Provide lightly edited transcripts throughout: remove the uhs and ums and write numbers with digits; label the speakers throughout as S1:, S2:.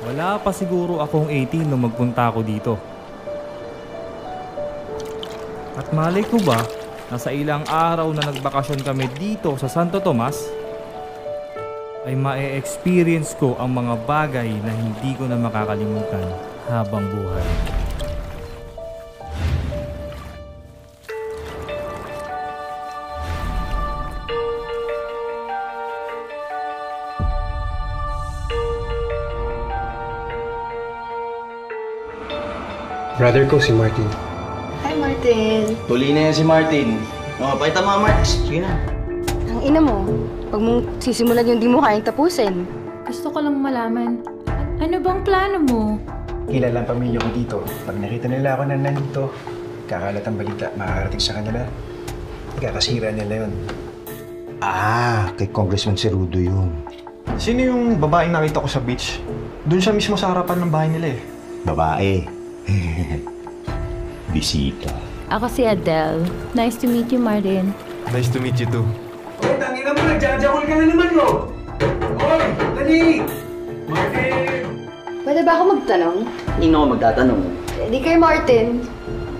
S1: Wala pa siguro akong 18 nung magpunta ako dito. At malay ko ba, nasa ilang araw na nagbakasyon kami dito sa Santo Tomas, ay ma-experience ko ang mga bagay na hindi ko na makakalimutan habang buhay.
S2: Brother ko si Martin.
S3: Hi, Martin.
S4: Tuli na yan si Martin. Pakita mo, Marks. Sige na.
S3: Ang ina mo, pag mong sisimulan yung di mo kayang tapusin.
S5: Gusto ko lang malaman, ano bang plano mo?
S2: Kilala ang pamilya ko dito. Pag nakita nila ako na nandito, kakalat ang balita, makakarating sa kanila. Ikakasira nila yun.
S6: Kay Congressman Cerudo yun.
S2: Sino yung babaeng nakita ko sa beach? Doon siya mismo sa harapan ng bahay nila eh.
S6: Babae. Bisita.
S5: Ako si Adele. Nice to meet you, Martin.
S2: Nice to meet you too.
S7: Hoy, tangina mo, nagjajakol ka na naman, no? Hoy, dali! Martin!
S3: Pwede ba ako magtanong?
S4: Hindi ako magtatanong.
S3: Di kay Martin.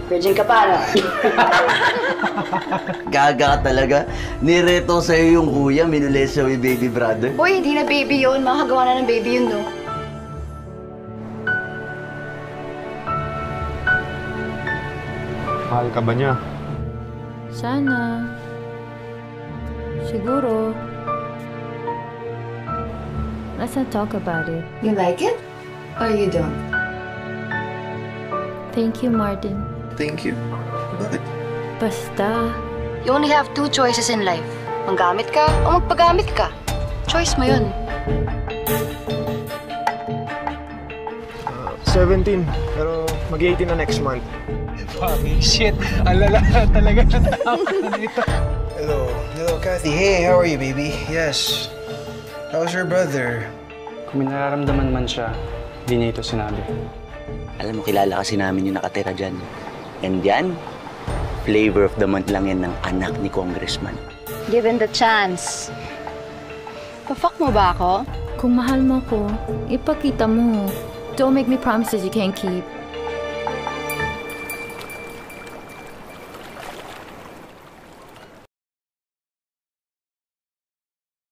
S3: Virgin ka pa, no?
S4: Gaga ka talaga. Nireto sa'yo yung kuya, minules sa'yo yung baby brother.
S3: Boy, hindi na baby yun. Makakagawa na ng baby yun, no?
S2: Mahal ka ba niya?
S5: Sana. Siguro. Let's not talk about it.
S3: You like it? Or you don't?
S5: Thank you, Martin.
S4: Thank you. Bakit?
S5: Basta.
S3: You only have two choices in life. Manggamit ka o magpagamit ka. Choice mo yun.
S2: 17, pero mag-18 na next month. Fucking shit! Ang lala talaga ng tao na dito.
S8: Hello, Kathy. Hey, how are you, baby? Yes. How's your brother?
S9: Kung may nararamdaman man siya, di niya ito sinabi.
S4: Alam mo, kilala kasi namin yung nakatira dyan. And yan, flavor of the month lang yan ng anak ni Congressman.
S3: Given the chance. Pa-fuck mo ba ako?
S5: Kung mahal mo ko, ipakita mo. Don't make me promises you can't keep.